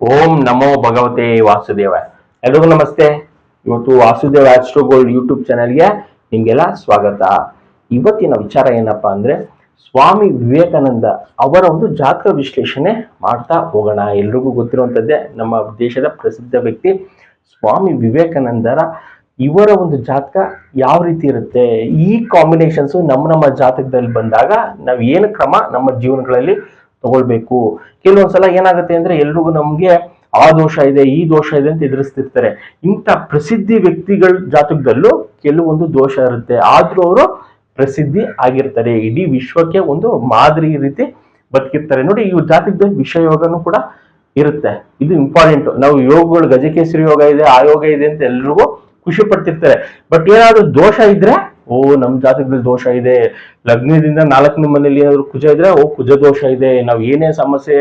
ಓಂ ನಮೋ ಭಗವತೆ ವಾಸುದೇವ. ಎಲ್ರಿಗೂ ನಮಸ್ತೆ. ಇವತ್ತು ವಾಸುದೇವ ಆಸ್ಟ್ರೋ ಗೋಲ್ಡ್ ಯೂಟ್ಯೂಬ್ ಚಾನೆಲ್ಗೆ ನಿಮ್ಗೆಲ್ಲ ಸ್ವಾಗತ. ಇವತ್ತಿನ ವಿಚಾರ ಏನಪ್ಪಾ ಅಂದ್ರೆ, ಸ್ವಾಮಿ ವಿವೇಕಾನಂದ ಅವರ ಒಂದು ಜಾತಕ ವಿಶ್ಲೇಷಣೆ ಮಾಡ್ತಾ ಹೋಗೋಣ. ಎಲ್ರಿಗೂ ಗೊತ್ತಿರುವಂತದ್ದೇ, ನಮ್ಮ ದೇಶದ ಪ್ರಸಿದ್ಧ ವ್ಯಕ್ತಿ ಸ್ವಾಮಿ ವಿವೇಕಾನಂದರ ಇವರ ಒಂದು ಜಾತಕ ಯಾವ ರೀತಿ ಇರುತ್ತೆ, ಈ ಕಾಂಬಿನೇಷನ್ಸ್ ನಮ್ಮ ಜಾತಕದಲ್ಲಿ ಬಂದಾಗ ನಾವು ಏನು ಕ್ರಮ ನಮ್ಮ ಜೀವನಗಳಲ್ಲಿ ತಗೊಳ್ಬೇಕು. ಕೆಲವೊಂದ್ಸಲ ಏನಾಗುತ್ತೆ ಅಂದ್ರೆ, ಎಲ್ರಿಗೂ ನಮ್ಗೆ ಆ ದೋಷ ಇದೆ ಈ ದೋಷ ಇದೆ ಅಂತ ಎದುರಿಸ್ತಿರ್ತಾರೆ. ಇಂಥ ಪ್ರಸಿದ್ಧಿ ವ್ಯಕ್ತಿಗಳ ಜಾತಕದಲ್ಲೂ ಕೆಲವೊಂದು ದೋಷ ಇರುತ್ತೆ, ಆದ್ರೂ ಅವರು ಪ್ರಸಿದ್ಧಿ ಆಗಿರ್ತಾರೆ. ಇಡೀ ವಿಶ್ವಕ್ಕೆ ಒಂದು ಮಾದರಿ ರೀತಿ ಬದುಕಿರ್ತಾರೆ. ನೋಡಿ, ಈ ಜಾತಕದಲ್ಲಿ ವಿಷಯೋಗನೂ ಕೂಡ ಇರುತ್ತೆ. ಇದು ಇಂಪಾರ್ಟೆಂಟ್. ನಾವು ಯೋಗಗಳು, ಗಜಕೇಸರಿ ಯೋಗ ಇದೆ, ಆ ಯೋಗ ಇದೆ ಅಂತ ಎಲ್ರಿಗೂ ಖುಷಿ ಪಡ್ತಿರ್ತಾರೆ. ಬಟ್ ಏನಾದ್ರು ದೋಷ ಇದ್ರೆ, ನಮ್ ಜಾತಕದಲ್ಲಿ ದೋಷ ಇದೆ, ಲಗ್ನದಿಂದ 4ನೇ ಮನೇಲಿ ಏನಾದ್ರು ಕುಜ ಇದ್ರೆ ಕುಜ ದೋಷ ಇದೆ, ನಾವ್ ಏನೇ ಸಮಸ್ಯೆ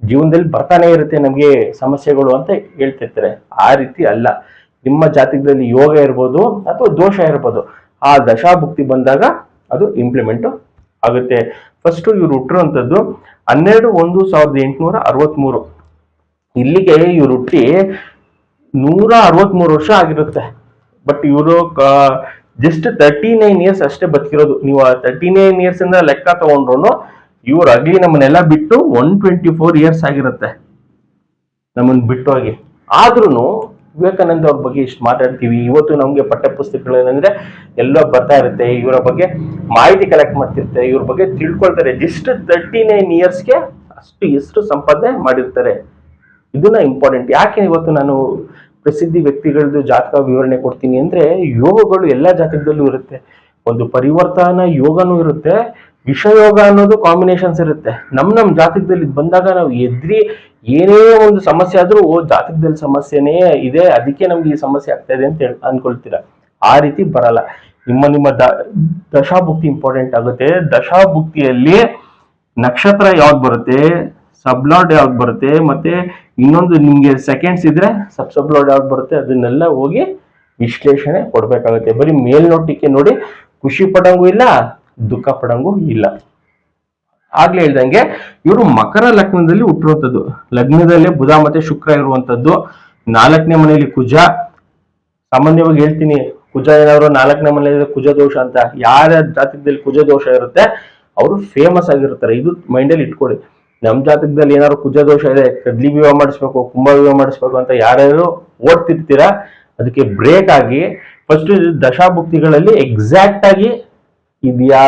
ಜೀವನದಲ್ಲಿ ಬರ್ತಾನೆ ಇರುತ್ತೆ ನಮ್ಗೆ ಸಮಸ್ಯೆಗಳು ಅಂತ ಹೇಳ್ತಿರ್ತಾರೆ. ಆ ರೀತಿ ಅಲ್ಲ. ನಿಮ್ಮ ಜಾತಕದಲ್ಲಿ ಯೋಗ ಇರ್ಬೋದು ಅಥವಾ ದೋಷ ಇರ್ಬೋದು, ಆ ದಶಾಭುಕ್ತಿ ಬಂದಾಗ ಅದು ಇಂಪ್ಲಿಮೆಂಟ್ ಆಗುತ್ತೆ. ಫಸ್ಟ್ ಇವ್ರು ಹುಟ್ಟಿರುವಂತದ್ದು 12/1/1863. ಇಲ್ಲಿಗೆ ಇವ್ರು ಹುಟ್ಟಿ 163 ವರ್ಷ ಆಗಿರುತ್ತೆ. ಬಟ್ ಇವರು ಜಸ್ಟ್ 39 ಇಯರ್ಸ್ ಅಷ್ಟೇ ಬದುಕಿರೋದು. ನೀವು 39 ಇಯರ್ಸ್ ಇಂದ ಲೆಕ್ಕ ತಗೊಂಡ್ರು ಇವ್ರು ಅಗ್ಲಿ ನಮ್ಮನ್ನೆಲ್ಲ ಬಿಟ್ಟು 124 ಇಯರ್ಸ್ ಆಗಿರುತ್ತೆ ನಮ್ಮನ್ನ ಬಿಟ್ಟು ಹೋಗಿ. ಆದ್ರೂ ವಿವೇಕಾನಂದ ಅವ್ರ ಬಗ್ಗೆ ಇಷ್ಟು ಮಾತಾಡ್ತೀವಿ. ಇವತ್ತು ನಮ್ಗೆ ಪಠ್ಯ ಪುಸ್ತಕಗಳು ಏನಂದ್ರೆ ಎಲ್ಲೋ ಬರ್ತಾ ಇರುತ್ತೆ, ಇವರ ಬಗ್ಗೆ ಮಾಹಿತಿ ಕಲೆಕ್ಟ್ ಮಾಡ್ತಿರ್ತಾರೆ, ಇವ್ರ ಬಗ್ಗೆ ತಿಳ್ಕೊಳ್ತಾರೆ. ಜಸ್ಟ್ 39 ಇಯರ್ಸ್ಗೆ ಅಷ್ಟು ಎಷ್ಟು ಸಂಪಾದನೆ ಮಾಡಿರ್ತಾರೆ. ಇದನ್ನ ಇಂಪಾರ್ಟೆಂಟ್. ಯಾಕೆ ಇವತ್ತು ನಾನು ಪ್ರಸಿದ್ಧಿ ವ್ಯಕ್ತಿಗಳದ್ದು ಜಾತಕ ವಿವರಣೆ ಕೊಡ್ತೀನಿ ಅಂದ್ರೆ, ಯೋಗಗಳು ಎಲ್ಲಾ ಜಾತಕದಲ್ಲೂ ಇರುತ್ತೆ. ಒಂದು ಪರಿವರ್ತನಾ ಯೋಗನೂ ಇರುತ್ತೆ, ವಿಷಯೋಗ ಅನ್ನೋದು ಕಾಂಬಿನೇಷನ್ಸ್ ಇರುತ್ತೆ. ನಮ್ ಜಾತಕದಲ್ಲಿ ಬಂದಾಗ ನಾವು ಎದ್ರಿ ಏನೇ ಒಂದು ಸಮಸ್ಯೆ ಆದ್ರೂ ಜಾತಕದಲ್ಲಿ ಸಮಸ್ಯೆನೇ ಇದೆ, ಅದಕ್ಕೆ ನಮ್ಗೆ ಈ ಸಮಸ್ಯೆ ಆಗ್ತಾ ಇದೆ ಅಂತ ಅನ್ಕೊಳ್ತೀರಾ. ಆ ರೀತಿ ಬರಲ್ಲ. ನಿಮ್ಮ ದಶಾಭುಕ್ತಿ ಇಂಪಾರ್ಟೆಂಟ್ ಆಗುತ್ತೆ. ದಶಾಭುಕ್ತಿಯಲ್ಲಿ ನಕ್ಷತ್ರ ಯಾವ್ದು ಬರುತ್ತೆ, ಸಬ್ಲಾಡ್ ಯಾವ್ದು ಬರುತ್ತೆ, ಮತ್ತೆ ಇನ್ನೊಂದು ನಿಮ್ಗೆ ಸೆಕೆಂಡ್ಸ್ ಇದ್ರೆ ಸಬ್ಲಾಡ್ ಯಾವ್ದು ಬರುತ್ತೆ, ಅದನ್ನೆಲ್ಲ ಹೋಗಿ ವಿಶ್ಲೇಷಣೆ ಕೊಡ್ಬೇಕಾಗುತ್ತೆ. ಬರೀ ಮೇಲ್ನೋಟಕ್ಕೆ ನೋಡಿ ಖುಷಿ ಪಡಂಗೂ ಇಲ್ಲ, ದುಃಖ ಪಡಂಗೂ ಇಲ್ಲ. ಆಗ್ಲೇ ಹೇಳ್ದಂಗೆ ಇವರು ಮಕರ ಲಗ್ನದಲ್ಲಿ ಹುಟ್ಟಿರುವಂತದ್ದು. ಲಗ್ನದಲ್ಲೇ ಬುಧ ಮತ್ತೆ ಶುಕ್ರ ಇರುವಂತದ್ದು. 4ನೇ ಮನೆಯಲ್ಲಿ ಕುಜ. ಸಾಮಾನ್ಯವಾಗಿ ಹೇಳ್ತೀನಿ, ಕುಜ ಏನಾದ್ರು 4ನೇ ಮನೆಯಲ್ಲಿ ಕುಜ ದೋಷ ಅಂತ, ಯಾರ ಜಾತಕದಲ್ಲಿ ಕುಜ ದೋಷ ಇರುತ್ತೆ ಅವರು ಫೇಮಸ್ ಆಗಿರ್ತಾರೆ. ಇದು ಮೈಂಡಲ್ಲಿ ಇಟ್ಕೊಳ್ಳಿ. ನಮ್ ಜಾತಕದಲ್ಲಿ ಏನಾದ್ರು ಕುಜ ದೋಷ ಇದೆ, ಕಡ್ಲಿ ವಿವಾಹ ಮಾಡಿಸ್ಬೇಕು, ಕುಂಭ ವಿವಾಹ ಮಾಡಿಸ್ಬೇಕು ಅಂತ ಯಾರ್ಯಾರು ಓಡ್ತಿರ್ತೀರಾ, ಅದಕ್ಕೆ ಬ್ರೇಕ್ ಆಗಿ ಫಸ್ಟ್ ದಶಾಭುಕ್ತಿಗಳಲ್ಲಿ ಎಕ್ಸಾಕ್ಟ್ ಆಗಿ ಇದೆಯಾ,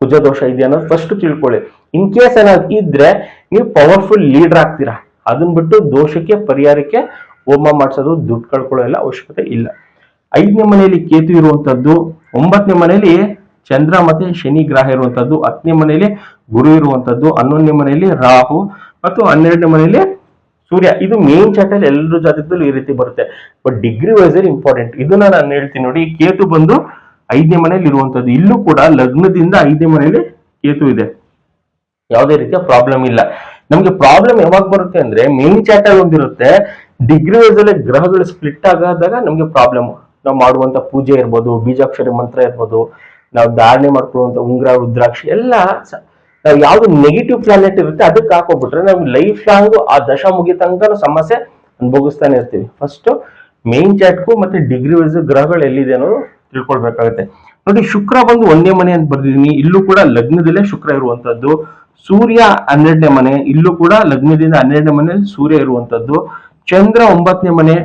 ಕುಜ ದೋಷ ಇದೆಯಾ ಅನ್ನೋದು ಫಸ್ಟ್ ತಿಳ್ಕೊಳ್ಳಿ. ಇನ್ ಕೇಸ್ ಏನಾದ್ರು ಇದ್ರೆ ನೀವು ಪವರ್ಫುಲ್ ಲೀಡರ್ ಆಗ್ತೀರಾ. ಅದನ್ನ ಬಿಟ್ಟು ದೋಷಕ್ಕೆ ಪರಿಹಾರಕ್ಕೆ ಹೋಮ ಮಾಡಿಸೋದು, ದುಡ್ಡು ಕಳ್ಕೊಳ್ಳೋ ಎಲ್ಲ ಅವಶ್ಯಕತೆ ಇಲ್ಲ. 5ನೇ ಮನೆಯಲ್ಲಿ ಕೇತು ಇರುವಂತದ್ದು, 9ನೇ ಮನೆಯಲ್ಲಿ ಚಂದ್ರ ಮತ್ತೆ ಶನಿ ಗ್ರಹ ಇರುವಂತದ್ದು, 10ನೇ ಮನೆಯಲ್ಲಿ ಗುರು ಇರುವಂತದ್ದು, 11ನೇ ಮನೆಯಲ್ಲಿ ರಾಹು ಮತ್ತು 12ನೇ ಮನೆಯಲ್ಲಿ ಸೂರ್ಯ. ಇದು ಮೇನ್ ಚಾರ್ಟ್ ಅಲ್ಲಿ ಎಲ್ಲರ ಜಾತಕದಲ್ಲೂ ಈ ರೀತಿ ಬರುತ್ತೆ. But degree wise important. ಇದನ್ನ ನಾನು ಹೇಳ್ತೀನಿ ನೋಡಿ. ಕೇತು ಬಂದು 5ನೇ ಮನೆಯಲ್ಲಿ ಇರುವಂತದ್ದು. ಇಲ್ಲೂ ಕೂಡ ಲಗ್ನದಿಂದ 5ನೇ ಮನೆಯಲ್ಲಿ ಕೇತು ಇದೆ, ಯಾವುದೇ ರೀತಿಯ ಪ್ರಾಬ್ಲಮ್ ಇಲ್ಲ. ನಮ್ಗೆ ಪ್ರಾಬ್ಲಮ್ ಯಾವಾಗ ಬರುತ್ತೆ ಅಂದ್ರೆ, ಮೇನ್ ಚಾರ್ಟ್ ಅಲ್ಲಿ ಒಂದಿರುತ್ತೆ, ಡಿಗ್ರಿ ವೈಸ್ ಅಲ್ಲಿ ಗ್ರಹಗಳು ಸ್ಪ್ಲಿಟ್ ಆಗಾದಾಗ ನಮ್ಗೆ ಪ್ರಾಬ್ಲಮ್. ನಾವು ಮಾಡುವಂತ ಪೂಜೆ ಇರ್ಬೋದು, ಬೀಜಾಕ್ಷರಿ ಮಂತ್ರ ಇರ್ಬೋದು, ನಾವು ಧಾರಣೆ ಮಾಡ್ಕೊಳ್ಳುವಂತ ಉಂಗ್ರ, ರುದ್ರಾಕ್ಷಿ ಎಲ್ಲ ನಾವು ಯಾವ್ದು ನೆಗೆಟಿವ್ ಪ್ಲಾನೆಟ್ ಇರುತ್ತೆ ಅದಕ್ಕೆ ಹಾಕೋಬಿಟ್ರೆ ನಾವು ಲೈಫ್ ಲಾಂಗ್ ಆ ದಶ ಮುಗಿತಂಕ ಸಮಸ್ಯೆ ಅನುಭವಿಸ್ತಾನೆ ಇರ್ತೀವಿ. ಫಸ್ಟ್ ಮೇನ್ ಚಾಟ್ಗೂ ಮತ್ತೆ ಡಿಗ್ರಿ ವೈಸ್ ಗ್ರಹಗಳು ಎಲ್ಲಿದೆ ಅನ್ನೋದು ತಿಳ್ಕೊಳ್ಬೇಕಾಗುತ್ತೆ. ನೋಡಿ, ಶುಕ್ರ ಬಂದು 1ನೇ ಮನೆ ಅಂತ ಬರ್ದಿದೀನಿ. ಇಲ್ಲೂ ಕೂಡ ಲಗ್ನದಲ್ಲೇ ಶುಕ್ರ ಇರುವಂತದ್ದು. ಸೂರ್ಯ 12ನೇ ಮನೆ, ಇಲ್ಲೂ ಕೂಡ ಲಗ್ನದಿಂದ 12ನೇ ಮನೆಯಲ್ಲಿ ಸೂರ್ಯ ಇರುವಂತದ್ದು. ಚಂದ್ರ 9ನೇ ಮನೆ,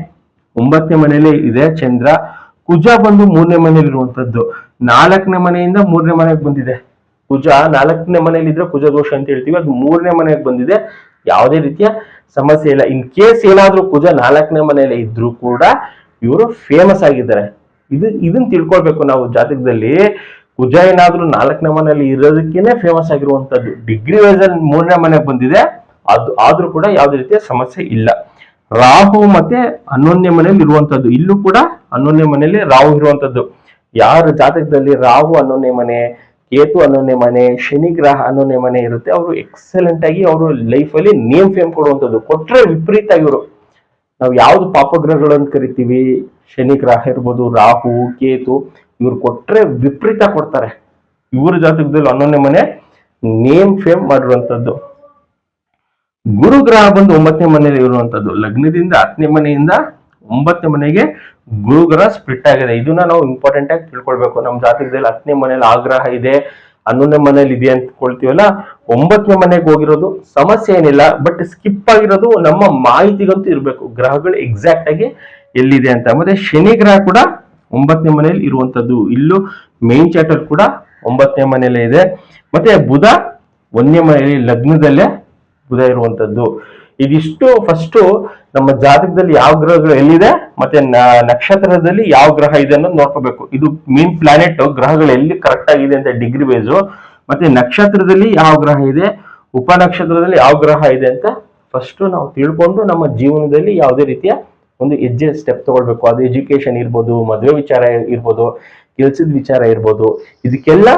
9ನೇ ಮನೆಯಲ್ಲೇ ಇದೆ ಚಂದ್ರ. ಕುಜ ಬಂದು 3ನೇ ಮನೆಯಲ್ಲಿ ಇರುವಂತದ್ದು. 4ನೇ ಮನೆಯಿಂದ 3ನೇ ಮನೆಗೆ ಬಂದಿದೆ ಕುಜ. 4ನೇ ಮನೆಯಲ್ಲಿ ಇದ್ರೆ ಕುಜ ದೋಷ ಅಂತ ಹೇಳ್ತೀವಿ, ಅದು 3ನೇ ಮನೆಗೆ ಬಂದಿದೆ. ಯಾವುದೇ ರೀತಿಯ ಸಮಸ್ಯೆ ಇಲ್ಲ. ಇನ್ ಕೇಸ್ ಏನಾದ್ರೂ ಕುಜ 4ನೇ ಮನೆಯಲ್ಲಿ ಇದ್ರೂ ಕೂಡ ಇವರು ಫೇಮಸ್ ಆಗಿದ್ದಾರೆ. ಇದನ್ನ ತಿಳ್ಕೊಳ್ಬೇಕು ನಾವು. ಜಾತಕದಲ್ಲಿ ಕುಜ ಏನಾದ್ರೂ 4ನೇ ಮನೆಯಲ್ಲಿ ಇರೋದಕ್ಕೇನೆ ಫೇಮಸ್ ಆಗಿರುವಂತದ್ದು. ಡಿಗ್ರಿ ವೈಸ್ ಅಲ್ಲಿ 3ನೇ ಮನೆಗೆ ಬಂದಿದೆ, ಅದು ಆದ್ರೂ ಕೂಡ ಯಾವುದೇ ರೀತಿಯ ಸಮಸ್ಯೆ ಇಲ್ಲ. ರಾಹು ಮತ್ತೆ 11ನೇ ಮನೆಯಲ್ಲಿ ಇರುವಂತದ್ದು. ಇಲ್ಲೂ ಕೂಡ 11ನೇ ಮನೆಯಲ್ಲಿ ರಾಹು ಇರುವಂತದ್ದು. ಯಾರ ಜಾತಕದಲ್ಲಿ ರಾಹು 11ನೇ ಮನೆ, ಕೇತು 11ನೇ ಮನೆ, ಶನಿ ಗ್ರಹ 11ನೇ ಮನೆ ಇರುತ್ತೆ, ಅವರು ಎಕ್ಸಲೆಂಟ್ ಆಗಿ ಅವರು ಲೈಫ್ ಅಲ್ಲಿ ನೇಮ್ ಫೇಮ್ ಕೊಡುವಂತದ್ದು. ಕೊಟ್ರೆ ವಿಪರೀತ ಇವರು. ನಾವು ಯಾವ್ದು ಪಾಪಗ್ರಹಗಳನ್ನು ಕರಿತೀವಿ, ಶನಿ ಗ್ರಹ ಇರ್ಬೋದು, ರಾಹು, ಕೇತು, ಇವ್ರು ಕೊಟ್ರೆ ವಿಪರೀತ ಕೊಡ್ತಾರೆ. ಇವ್ರ ಜಾತಕದಲ್ಲಿ 11ನೇ ಮನೆ ನೇಮ್ ಫೇಮ್ ಮಾಡಿರುವಂತದ್ದು. ಗುರು ಗ್ರಹ ಬಂದು 9ನೇ ಮನೆಯಲ್ಲಿ ಇರುವಂತದ್ದು. ಲಗ್ನದಿಂದ 10ನೇ ಮನೆಯಿಂದ 9ನೇ ಮನೆಗೆ ಗುರು ಗ್ರಹ ಸ್ಪ್ಲಿಟ್ ಆಗಿದೆ. ಇದನ್ನ ನಾವು ಇಂಪಾರ್ಟೆಂಟ್ ಆಗಿ ತಿಳ್ಕೊಳ್ಬೇಕು. ನಮ್ಮ ಜಾತಕದಲ್ಲಿ 10ನೇ ಮನೇಲಿ ಆ ಗ್ರಹ ಇದೆ, 11ನೇ ಮನೇಲಿ ಇದೆ ಅಂತ ಕೊಳ್ತೀವಲ್ಲ, 9ನೇ ಮನೆಗೆ ಹೋಗಿರೋದು ಸಮಸ್ಯೆ ಏನಿಲ್ಲ. ಬಟ್ ಸ್ಕಿಪ್ ಆಗಿರೋದು ನಮ್ಮ ಮಾಹಿತಿಗಂತೂ ಇರಬೇಕು ಗ್ರಹಗಳು ಎಕ್ಸಾಕ್ಟ್ ಆಗಿ ಎಲ್ಲಿದೆ ಅಂತ. ಮತ್ತೆ ಶನಿ ಗ್ರಹ ಕೂಡ 9ನೇ ಮನೆಯಲ್ಲಿ ಇರುವಂತದ್ದು. ಇಲ್ಲೂ ಮೇನ್ ಚಾರ್ಟರ್ ಕೂಡ 9ನೇ ಮನೆಯಲ್ಲೇ ಇದೆ. ಮತ್ತೆ ಬುಧ 1ನೇ ಮನೆಯಲ್ಲಿ ಲಗ್ನದಲ್ಲೇ ಬುಧ ಇರುವಂತದ್ದು. ಇದಿಷ್ಟು ಫಸ್ಟ್ ನಮ್ಮ ಜಾತಕದಲ್ಲಿ ಯಾವ ಗ್ರಹಗಳು ಎಲ್ಲಿದೆ ಮತ್ತೆ ನಕ್ಷತ್ರದಲ್ಲಿ ಯಾವ ಗ್ರಹ ಇದೆ ಅನ್ನೋದು ನೋಡ್ಕೋಬೇಕು. ಇದು ಮೇನ್ ಪ್ಲಾನೆಟ್ ಗ್ರಹಗಳು ಎಲ್ಲಿ ಕರೆಕ್ಟ್ ಆಗಿದೆ ಅಂತ ಡಿಗ್ರಿ ಬೇಸು, ಮತ್ತೆ ನಕ್ಷತ್ರದಲ್ಲಿ ಯಾವ ಗ್ರಹ ಇದೆ, ಉಪನಕ್ಷತ್ರದಲ್ಲಿ ಯಾವ ಗ್ರಹ ಇದೆ ಅಂತ ಫಸ್ಟ್ ನಾವು ತಿಳ್ಕೊಂಡು ನಮ್ಮ ಜೀವನದಲ್ಲಿ ಯಾವುದೇ ರೀತಿಯ ಒಂದು ಹೆಜ್ಜೆ ಸ್ಟೆಪ್ ತಗೊಳ್ಬೇಕು. ಅದು ಎಜುಕೇಶನ್ ಇರ್ಬೋದು, ಮದುವೆ ವಿಚಾರ ಇರ್ಬೋದು, ಕೆಲಸದ ವಿಚಾರ ಇರ್ಬೋದು. ಇದಕ್ಕೆಲ್ಲ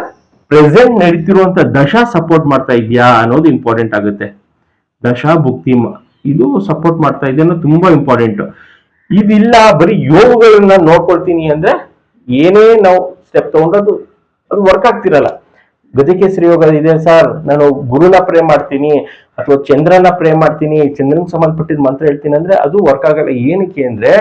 ಪ್ರೆಸೆಂಟ್ ನಡೀತಿರುವಂತ ದಶಾ ಸಪೋರ್ಟ್ ಮಾಡ್ತಾ ಇದೆಯಾ ಅನ್ನೋದು ಇಂಪಾರ್ಟೆಂಟ್ ಆಗುತ್ತೆ. ದಶಾ ಭುಕ್ತಿ ಇದು ಸಪೋರ್ಟ್ ಮಾಡ್ತಾ ಇದೆ ಅನ್ನೋದು ತುಂಬಾ ಇಂಪಾರ್ಟೆಂಟ್. ಇದಿಲ್ಲ ಬರೀ ಯೋಗಗಳನ್ನ ನೋಡ್ಕೊಳ್ತೀನಿ ಅಂದ್ರೆ ಏನೇ ನಾವು ಸ್ಟೆಪ್ ತಗೊಂಡದು ಅದು ವರ್ಕ್ ಆಗ್ತಿರಲ್ಲ. ಗಜಕೇಸರಿ ಯೋಗ ಇದೆ ಸರ್, ನಾನು ಗುರುನ ಪ್ರೇ ಮಾಡ್ತೀನಿ ಅಥವಾ ಚಂದ್ರನ ಪ್ರೇ ಮಾಡ್ತೀನಿ, ಚಂದ್ರನ್ ಸಂಬಂಧಪಟ್ಟಿದ ಮಂತ್ರ ಹೇಳ್ತೀನಿ ಅಂದ್ರೆ ಅದು ವರ್ಕ್ ಆಗಲ್ಲ. ಏನಕ್ಕೆ ಅಂದ್ರೆ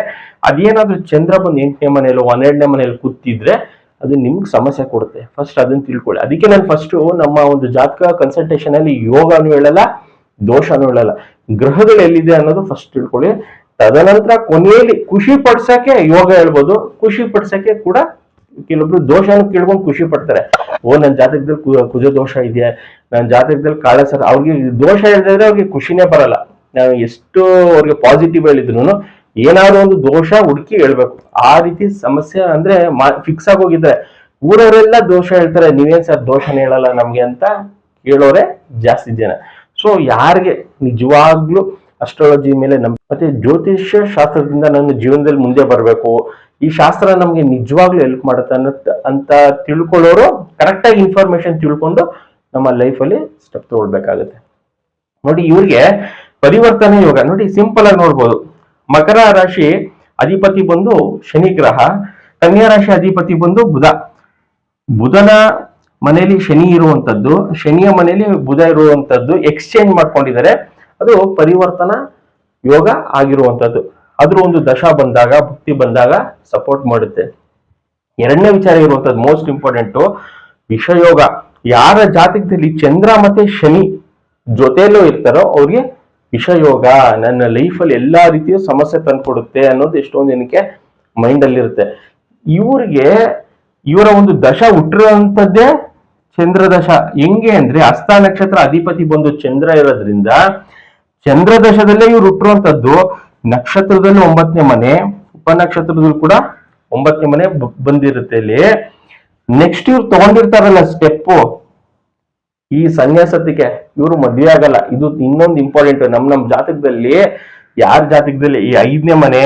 ಅದೇನಾದ್ರೂ ಚಂದ್ರ ಬಂದು 8ನೇ ಮನೆಯಲ್ಲೋ 12ನೇ ಮನೆಯಲ್ಲಿ ಕೂತಿದ್ರೆ ಅದು ನಿಮ್ಗೆ ಸಮಸ್ಯೆ ಕೊಡುತ್ತೆ. ಫಸ್ಟ್ ಅದನ್ನ ತಿಳ್ಕೊಳ್ಳಿ. ಅದಕ್ಕೆ ನಾನು ಫಸ್ಟ್ ನಮ್ಮ ಒಂದು ಜಾತಕ ಕನ್ಸಲ್ಟೇಷನ್ ಅಲ್ಲಿ ಯೋಗನೂ ಹೇಳಲ್ಲ, ದೋಷನೂ ಹೇಳಲ್ಲ, ಗ್ರಹಗಳು ಎಲ್ಲಿದೆ ಅನ್ನೋದು ಫಸ್ಟ್ ತಿಳ್ಕೊಳ್ಳಿ. ತದನಂತರ ಕೊನೆಯಲ್ಲಿ ಖುಷಿ ಪಡ್ಸಕ್ಕೆ ಯೋಗ ಹೇಳ್ಬೋದು, ಖುಷಿ ಪಡ್ಸಕ್ಕೆ ಕೂಡ ಕೆಲವೊಬ್ರು ದೋಷನ ಕೇಳ್ಕೊಂಡು ಖುಷಿ ಪಡ್ತಾರೆ. ಓ ನನ್ನ ಜಾತಕದಲ್ಲಿ ಕುಜ ದೋಷ ಇದೆಯಾ, ನನ್ನ ಜಾತಕದಲ್ಲಿ ಕಾಳಸರ, ಅವ್ರಿಗೆ ದೋಷ ಹೇಳಿದ್ರೆ ಅವ್ರಿಗೆ ಖುಷಿನೇ ಬರಲ್ಲ. ನಾವು ಎಷ್ಟು ಅವ್ರಿಗೆ ಪಾಸಿಟಿವ್ ಹೇಳಿದ್ರು ಏನಾದ್ರು ಒಂದು ದೋಷ ಹುಡುಕಿ ಹೇಳ್ಬೇಕು. ಆ ರೀತಿ ಸಮಸ್ಯೆ ಅಂದ್ರೆ ಫಿಕ್ಸ್ ಆಗೋಗಿದ್ರೆ ಊರವರೆಲ್ಲ ದೋಷ ಹೇಳ್ತಾರೆ, ನೀವೇನ್ ಸರ್ ದೋಷನ ಹೇಳಲ್ಲ ನಮ್ಗೆ ಅಂತ ಹೇಳೋರೆ ಜಾಸ್ತಿ ಜನ. ಸೊ ಯಾರಿಗೆ ನಿಜವಾಗ್ಲೂ ಅಸ್ಟ್ರಾಲಜಿ ಮೇಲೆ ಮತ್ತೆ ಜ್ಯೋತಿಷ್ಯ ಶಾಸ್ತ್ರದಿಂದ ನನ್ನ ಜೀವನದಲ್ಲಿ ಮುಂದೆ ಬರಬೇಕು, ಈ ಶಾಸ್ತ್ರ ನಮ್ಗೆ ನಿಜವಾಗ್ಲೂ ಹೆಲ್ಪ್ ಮಾಡುತ್ತೆ ಅಂತ ತಿಳ್ಕೊಳ್ಳೋರು ಕರೆಕ್ಟ್ ಆಗಿ ಇನ್ಫಾರ್ಮೇಶನ್ ತಿಳ್ಕೊಂಡು ನಮ್ಮ ಲೈಫ್ ಅಲ್ಲಿ ಸ್ಟೆಪ್ ತಗೊಳ್ಬೇಕಾಗುತ್ತೆ. ನೋಡಿ ಇವ್ರಿಗೆ ಪರಿವರ್ತನೆ ಯೋಗ ನೋಡಿ ಸಿಂಪಲ್ ಆಗಿ ನೋಡ್ಬೋದು. ಮಕರ ರಾಶಿ ಅಧಿಪತಿ ಬಂದು ಶನಿ ಗ್ರಹ, ಕನ್ಯಾ ರಾಶಿ ಅಧಿಪತಿ ಬಂದು ಬುಧ. ಬುಧನ ಮನೆಯಲ್ಲಿ ಶನಿ ಇರುವಂತದ್ದು, ಶನಿಯ ಮನೆಯಲ್ಲಿ ಬುಧ ಇರುವಂತದ್ದು ಎಕ್ಸ್ಚೇಂಜ್ ಮಾಡ್ಕೊಂಡಿದ್ದಾರೆ. ಅದು ಪರಿವರ್ತನಾ ಯೋಗ ಆಗಿರುವಂತದ್ದು. ಅದ್ರ ಒಂದು ದಶಾ ಬಂದಾಗ ಭಕ್ತಿ ಬಂದಾಗ ಸಪೋರ್ಟ್ ಮಾಡುತ್ತೆ. ಎರಡನೇ ವಿಚಾರ ಇರುವಂತದ್ದು ಮೋಸ್ಟ್ ಇಂಪಾರ್ಟೆಂಟ್ ವಿಷಯೋಗ. ಯಾರ ಜಾತಕದಲ್ಲಿ ಚಂದ್ರ ಮತ್ತೆ ಶನಿ ಜೊತೆಯಲ್ಲೂ ಇರ್ತಾರೋ ಅವ್ರಿಗೆ ವಿಷಯೋಗ ನನ್ನ ಲೈಫಲ್ಲಿ ಎಲ್ಲಾ ರೀತಿಯ ಸಮಸ್ಯೆ ತಂದ್ಕೊಡುತ್ತೆ ಅನ್ನೋದು ಎಷ್ಟೊಂದು ಜನಕ್ಕೆ ಮೈಂಡ್ ಅಲ್ಲಿ ಇರುತ್ತೆ. ಇವ್ರಿಗೆ ಇವರ ಒಂದು ದಶ ಹುಟ್ಟಿರುವಂತದ್ದೇ ಚಂದ್ರ ದಶ. ಹೆಂಗೆ ಅಂದ್ರೆ ಹಸ್ತ ನಕ್ಷತ್ರ ಅಧಿಪತಿ ಬಂದು ಚಂದ್ರ ಇರೋದ್ರಿಂದ ಚಂದ್ರ ದಶದಲ್ಲೇ ಇವ್ರು ಹುಟ್ಟಿರುವಂತದ್ದು. ನಕ್ಷತ್ರದಲ್ಲಿ 9ನೇ ಮನೆ, ಉಪನಕ್ಷತ್ರದಲ್ಲೂ ಕೂಡ 9ನೇ ಮನೆ ಬಂದಿರುತ್ತೆ ಇಲ್ಲಿ. ನೆಕ್ಸ್ಟ್ ಇವ್ರು ತಗೊಂಡಿರ್ತಾರಲ್ಲ ಸ್ಟೆಪ್ ಈ ಸನ್ಯಾಸತ್ವಕ್ಕೆ, ಇವರು ಮದ್ವೆ ಆಗಲ್ಲ. ಇದು ಇನ್ನೊಂದು ಇಂಪಾರ್ಟೆಂಟ್. ನಮ್ ಜಾತಕದಲ್ಲಿ ಯಾರ ಜಾತಕದಲ್ಲಿ ಈ 5ನೇ ಮನೆ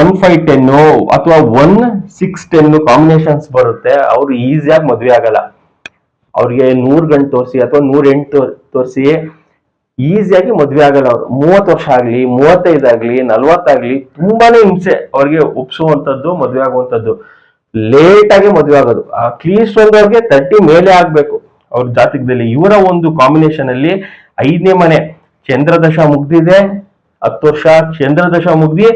1-5-10 ಅಥವಾ 1-6-10 ಕಾಂಬಿನೇಷನ್ಸ್ ಬರುತ್ತೆ, ಅವ್ರು ಈಸಿಯಾಗಿ ಮದ್ವೆ ಆಗಲ್ಲ. ಅವ್ರಿಗೆ 100 ಗಂಟು ತೋರಿಸಿ ಅಥವಾ 108 ತೋರಿಸಿ ಈಸಿಯಾಗಿ ಮದ್ವೆ ಆಗಲ್ಲ. ಅವ್ರು 30 ವರ್ಷ ಆಗ್ಲಿ, 35 ಆಗ್ಲಿ, 40 ಆಗ್ಲಿ ತುಂಬಾನೇ ಹಿಂಸೆ ಅವ್ರಿಗೆ ಒಪ್ಸುವಂತದ್ದು, ಮದ್ವೆ ಆಗುವಂತದ್ದು. ಲೇಟ್ ಆಗಿ ಮದ್ವೆ ಆಗೋದು. ಅಟ್ಲೀಸ್ಟ್ ಅವ್ರಿಗೆ 30 ಮೇಲೆ ಆಗ್ಬೇಕು ಅವ್ರ ಜಾತಕದಲ್ಲಿ. ಇವರ ಒಂದು ಕಾಂಬಿನೇಷನ್ ಅಲ್ಲಿ 5ನೇ ಮನೆ ಚಂದ್ರ ದಶ ಮುಗ್ದಿದೆ, 10 ವರ್ಷ ಚಂದ್ರ ದಶ ಮುಗ್ದಿ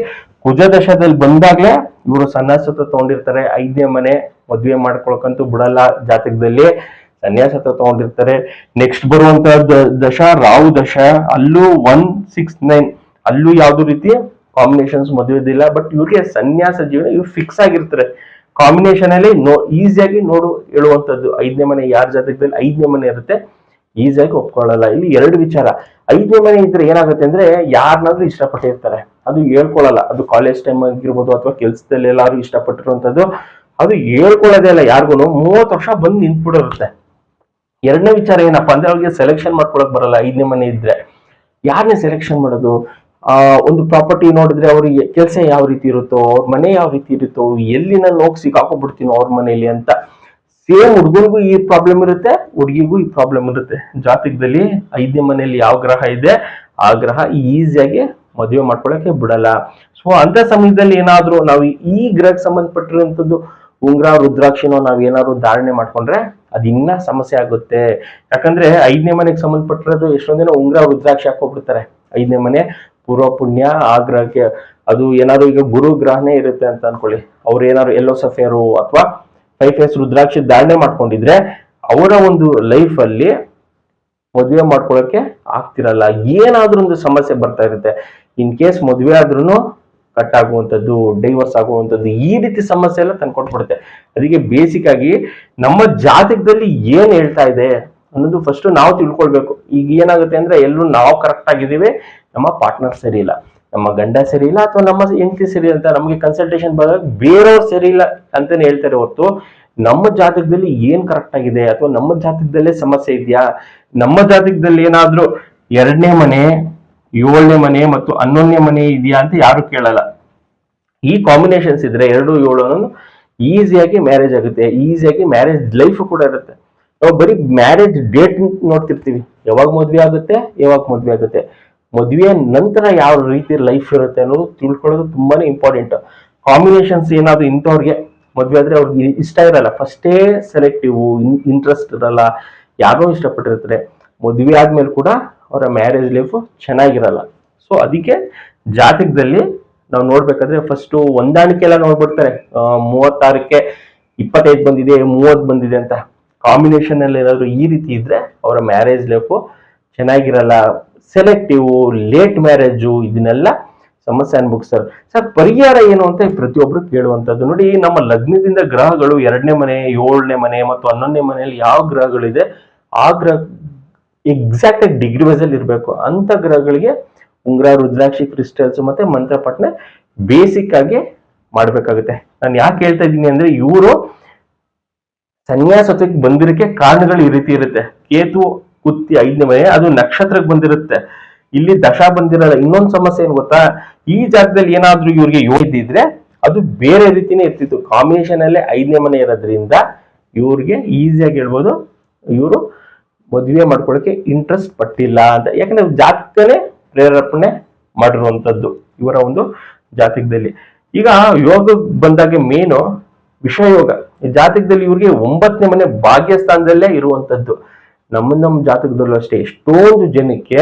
ಕುಜ ದಶದಲ್ಲಿ ಬಂದಾಗ್ಲೇ ಇವರು ಸನ್ಯಾಸತ್ವ ತಗೊಂಡಿರ್ತಾರೆ. 5ನೇ ಮನೆ ಮದ್ವೆ ಮಾಡ್ಕೊಳಕಂತೂ ಬಿಡಲ್ಲ ಜಾತಕದಲ್ಲಿ, ಸನ್ಯಾಸತ್ವ ತಗೊಂಡಿರ್ತಾರೆ. ನೆಕ್ಸ್ಟ್ ಬರುವಂತ ದಶ ರಾಹು ದಶ, ಅಲ್ಲೂ 1-6-9 ಅಲ್ಲೂ ಯಾವ್ದು ರೀತಿ ಕಾಂಬಿನೇಷನ್ಸ್ ಮದುವೆದಿಲ್ಲ. ಬಟ್ ಇವ್ರಿಗೆ ಸನ್ಯಾಸ ಜೀವನ ಇವ್ರು ಫಿಕ್ಸ್ ಆಗಿರ್ತಾರೆ. ಕಾಂಬಿನೇಷನ್ ಅಲ್ಲಿ ಈಸಿಯಾಗಿ ನೋಡು ಹೇಳುವಂತದ್ದು. 5ನೇ ಮನೆ ಯಾರ ಜಾತಕದಲ್ಲಿ 5ನೇ ಮನೆ ಇರುತ್ತೆ ಈಸಿಯಾಗಿ ಒಪ್ಕೊಳ್ಳಲ್ಲ. ಇಲ್ಲಿ ಎರಡು ವಿಚಾರ. 5ನೇ ಮನೆ ಇದ್ರೆ ಏನಾಗುತ್ತೆ ಅಂದ್ರೆ ಯಾರನ್ನಾದ್ರೂ ಇಷ್ಟಪಟ್ಟಿರ್ತಾರೆ, ಅದು ಹೇಳ್ಕೊಳ್ಳಲ್ಲ. ಅದು ಕಾಲೇಜ್ ಟೈಮ್ ಆಗಿರ್ಬೋದು ಅಥವಾ ಕೆಲ್ಸದಲ್ಲಿ ಎಲ್ಲಾರು ಇಷ್ಟಪಟ್ಟಿರುವಂತದ್ದು, ಅದು ಹೇಳ್ಕೊಳ್ಳೋದೇ ಇಲ್ಲ ಯಾರಿಗೂ. 30 ವರ್ಷ ಬಂದು ನಿಂತ್ಬಿಡಿರುತ್ತೆ. ಎರಡನೇ ವಿಚಾರ ಏನಪ್ಪಾ ಅಂದ್ರೆ ಅವ್ರಿಗೆ ಸೆಲೆಕ್ಷನ್ ಮಾಡ್ಕೊಳಕ್ ಬರಲ್ಲ. 5ನೇ ಮನೆ ಇದ್ರೆ ಯಾರನ್ನೇ ಸೆಲೆಕ್ಷನ್ ಮಾಡೋದು? ಒಂದು ಪ್ರಾಪರ್ಟಿ ನೋಡಿದ್ರೆ ಅವ್ರಿಗೆ ಕೆಲಸ ಯಾವ ರೀತಿ ಇರುತ್ತೋ, ಅವ್ರ ಮನೆ ಯಾವ ರೀತಿ ಇರುತ್ತೋ, ಎಲ್ಲಿ ನಾನು ಹೋಗಿ ಸಿಕ್ಕಾಕೊಂಡ್ಬಿಡ್ತೀನೋ ಅವ್ರ ಮನೆಯಲ್ಲಿ ಅಂತ. ಸೇಮ್ ಹುಡುಗನಿಗೂ ಈ ಪ್ರಾಬ್ಲಮ್ ಇರುತ್ತೆ, ಹುಡುಗಿಗೂ ಈ ಪ್ರಾಬ್ಲಮ್ ಇರುತ್ತೆ. ಜಾತಕದಲ್ಲಿ 5ನೇ ಮನೆಯಲ್ಲಿ ಯಾವ ಗ್ರಹ ಇದೆ ಆ ಗ್ರಹ ಈಸಿಯಾಗಿ ಮದುವೆ ಮಾಡ್ಕೊಳಕ್ಕೆ ಬಿಡಲ್ಲ. ಸೊ ಅಂತ ಸಮಯದಲ್ಲಿ ಏನಾದ್ರೂ ನಾವು ಈ ಗ್ರಹಕ್ಕೆ ಸಂಬಂಧಪಟ್ಟಿರುವಂತದ್ದು ಉಂಗ್ರ ರುದ್ರಾಕ್ಷಿನೋ ನಾವ್ ಏನಾದ್ರು ಧಾರಣೆ ಮಾಡ್ಕೊಂಡ್ರೆ ಅದ್ ಇನ್ನ ಸಮಸ್ಯೆ ಆಗುತ್ತೆ. ಯಾಕಂದ್ರೆ 5ನೇ ಮನೆಗೆ ಸಂಬಂಧಪಟ್ಟಿರೋದು ಎಷ್ಟೊಂದ್ ದಿನ ಉಂಗ್ರ ರುದ್ರಾಕ್ಷಿ ಹಾಕೋಬಿಡ್ತಾರೆ. 5ನೇ ಮನೆ ಪೂರ್ವ ಪುಣ್ಯ ಆಗ್ರಹಕ್ಕೆ, ಅದು ಏನಾದ್ರು ಈಗ ಗುರು ಗ್ರಹನೇ ಇರುತ್ತೆ ಅಂತ ಅನ್ಕೊಳ್ಳಿ, ಅವ್ರು ಏನಾದ್ರು ಎಲ್ಲೋ ಸಫೇರು ಅಥವಾ 5 ಫೇಸ್ ರುದ್ರಾಕ್ಷಿ ಧಾರಣೆ ಮಾಡ್ಕೊಂಡಿದ್ರೆ ಅವರ ಒಂದು ಲೈಫ್ ಅಲ್ಲಿ ಮದುವೆ ಮಾಡ್ಕೊಳಕ್ಕೆ ಆಗ್ತಿರಲ್ಲ, ಏನಾದ್ರೂ ಒಂದು ಸಮಸ್ಯೆ ಬರ್ತಾ ಇರುತ್ತೆ. ಇನ್ ಕೇಸ್ ಮದುವೆ ಆದ್ರೂ ಕಟ್ ಆಗುವಂಥದ್ದು, ಡೈವರ್ಸ್ ಆಗುವಂಥದ್ದು, ಈ ರೀತಿ ಸಮಸ್ಯೆ ಎಲ್ಲ ತಂದ್ಕೊಟ್ಬಿಡುತ್ತೆ. ಅದಕ್ಕೆ ಬೇಸಿಕ್ ಆಗಿ ನಮ್ಮ ಜಾತಕದಲ್ಲಿ ಏನ್ ಹೇಳ್ತಾ ಇದೆ ಅನ್ನೋದು ಫಸ್ಟ್ ನಾವು ತಿಳ್ಕೊಳ್ಬೇಕು. ಈಗ ಏನಾಗುತ್ತೆ ಅಂದ್ರೆ ಎಲ್ಲರೂ ನಾವು ಕರೆಕ್ಟ್ ಆಗಿದ್ದೀವಿ, ನಮ್ಮ ಪಾರ್ಟ್ನರ್ ಸರಿ ಇಲ್ಲ, ನಮ್ಮ ಗಂಡ ಸರಿ ಇಲ್ಲ, ಅಥವಾ ನಮ್ಮ ಹೆಂಡತಿ ಸರಿ ಅಂತ ನಮಗೆ ಕನ್ಸಲ್ಟೇಷನ್ ಬಂದಾಗ ಬೇರೆಯವ್ರು ಸರಿ ಇಲ್ಲ ಅಂತಾನೆ ಹೇಳ್ತಾರೆ ಹೊರತು ನಮ್ಮ ಜಾತಕದಲ್ಲಿ ಏನ್ ಕರೆಕ್ಟ್ ಆಗಿದೆ ಅಥವಾ ನಮ್ಮ ಜಾತಕದಲ್ಲೇ ಸಮಸ್ಯೆ ಇದೆಯಾ, ನಮ್ಮ ಜಾತಕದಲ್ಲಿ ಏನಾದ್ರೂ 2ನೇ ಮನೆ 7ನೇ ಮನೆ ಮತ್ತು 11ನೇ ಮನೆ ಇದೆಯಾ ಅಂತ ಯಾರು ಕೇಳಲ್ಲ. ಈ ಕಾಂಬಿನೇಷನ್ಸ್ ಇದ್ರೆ 2, 7 ಈಸಿಯಾಗಿ ಮ್ಯಾರೇಜ್ ಆಗುತ್ತೆ, ಈಸಿಯಾಗಿ ಮ್ಯಾರೇಜ್ ಲೈಫ್ ಕೂಡ ಇರುತ್ತೆ. ನಾವು ಬರೀ ಮ್ಯಾರೇಜ್ ಡೇಟ್ ನೋಡ್ತಿರ್ತೀವಿ, ಯಾವಾಗ ಮದ್ವೆ ಆಗುತ್ತೆ, ಮದುವೆ ನಂತರ ಯಾವ ರೀತಿ ಲೈಫ್ ಇರುತ್ತೆ ಅನ್ನೋದು ತಿಳ್ಕೊಳ್ಳೋದು ತುಂಬಾನೇ ಇಂಪಾರ್ಟೆಂಟ್. ಕಾಂಬಿನೇಷನ್ಸ್ ಏನಾದ್ರು ಇಂಥವ್ರಿಗೆ ಮದ್ವೆ ಆದ್ರೆ ಅವ್ರಿಗೆ ಇಷ್ಟ ಇರಲ್ಲ, ಫಸ್ಟೇ ಸೆಲೆಕ್ಟಿವ್, ಇಂಟ್ರೆಸ್ಟ್ ಇರಲ್ಲ, ಯಾರೋ ಇಷ್ಟಪಟ್ಟಿರ್ತಾರೆ, ಮದುವೆ ಆದ್ಮೇಲೆ ಕೂಡ ಅವರ ಮ್ಯಾರೇಜ್ ಲೈಫ್ ಚೆನ್ನಾಗಿರಲ್ಲ. ಸೊ ಅದಕ್ಕೆ ಜಾತಕದಲ್ಲಿ ನಾವು ನೋಡ್ಬೇಕಾದ್ರೆ ಫಸ್ಟ್ ಹೊಂದಾಣಿಕೆ ಎಲ್ಲ ನೋಡ್ಬಿಡ್ತಾರೆ. 36ಕ್ಕೆ 25 ಬಂದಿದೆ, 30 ಬಂದಿದೆ ಅಂತ ಕಾಂಬಿನೇಷನ್ ಅಲ್ಲಿ ಏನಾದ್ರು ಈ ರೀತಿ ಇದ್ರೆ ಅವರ ಮ್ಯಾರೇಜ್ ಲೈಫ್ ಚೆನ್ನಾಗಿರಲ್ಲ, ಸೆಲೆಕ್ಟಿವ್, ಲೇಟ್ ಮ್ಯಾರೇಜು, ಇದನ್ನೆಲ್ಲ ಸಮಸ್ಯೆ ಅನ್ಭವಿಸ್ತಾರೆ. ಸರ್ ಪರಿಹಾರ ಏನು ಅಂತ ಪ್ರತಿಯೊಬ್ರು ಕೇಳುವಂತದ್ದು. ನೋಡಿ, ನಮ್ಮ ಲಗ್ನದಿಂದ ಗ್ರಹಗಳು 2ನೇ ಮನೆ 7ನೇ ಮನೆ ಮತ್ತು 11ನೇ ಮನೆಯಲ್ಲಿ ಯಾವ ಗ್ರಹಗಳಿದೆ ಆ ಗ್ರಹ ಎಕ್ಸಾಕ್ಟ್ ಆಗಿ ಡಿಗ್ರಿ ವೈಸ್ ಅಲ್ಲಿ ಇರ್ಬೇಕು. ಅಂತ ಗ್ರಹಗಳಿಗೆ ಉಂಗ್ರ ರುದ್ರಾಕ್ಷಿ ಕ್ರಿಸ್ಟಲ್ಸ್ ಮತ್ತೆ ಮಂತ್ರ ಪಠನೆ ಬೇಸಿಕ್ ಆಗಿ ಮಾಡ್ಬೇಕಾಗುತ್ತೆ. ನಾನು ಯಾಕೆ ಹೇಳ್ತಾ ಇದ್ದೀನಿ ಅಂದ್ರೆ ಇವರು ಸನ್ಯಾಸತ್ವಕ್ಕೆ ಬಂದಿರಕ್ಕೆ ಕಾರಣಗಳು ಈ ರೀತಿ ಇರುತ್ತೆ. ಕೇತು ಕುತ್ತಿ 5ನೇ ಮನೆ, ಅದು ನಕ್ಷತ್ರಕ್ಕೆ ಬಂದಿರುತ್ತೆ, ಇಲ್ಲಿ ದಶ ಬಂದಿರಲ್ಲ. ಇನ್ನೊಂದು ಸಮಸ್ಯೆ ಏನ್ ಗೊತ್ತಾ, ಈ ಜಾಗದಲ್ಲಿ ಏನಾದ್ರೂ ಇವ್ರಿಗೆ ಯೋಗಿದ್ರೆ ಅದು ಬೇರೆ ರೀತಿನೇ ಇರ್ತಿತ್ತು. ಕಾಂಬಿನೇಷನ್ ಅಲ್ಲೇ 5ನೇ ಮನೆ ಇರೋದ್ರಿಂದ ಇವ್ರಿಗೆ ಈಸಿಯಾಗಿ ಹೇಳ್ಬೋದು ಇವರು ಮದುವೆ ಮಾಡ್ಕೊಳಕ್ಕೆ ಇಂಟ್ರೆಸ್ಟ್ ಪಟ್ಟಿಲ್ಲ ಅಂತ. ಯಾಕಂದ್ರೆ ಜಾತಕನೇ ಪ್ರೇರೇಪಣೆ ಮಾಡಿರುವಂತದ್ದು ಇವರ ಒಂದು ಜಾತಕದಲ್ಲಿ. ಈಗ ಯೋಗ ಬಂದಾಗ ಮೇನು ವಿಷಯೋಗ, ಈ ಜಾತಕದಲ್ಲಿ ಇವ್ರಿಗೆ 9ನೇ ಮನೆ ಭಾಗ್ಯ ಸ್ಥಾನದಲ್ಲೇ ಇರುವಂತದ್ದು. ನಮ್ಮ ಜಾತಕದಲ್ಲೂ ಅಷ್ಟೇ ಎಷ್ಟೊಂದು ಜನಕ್ಕೆ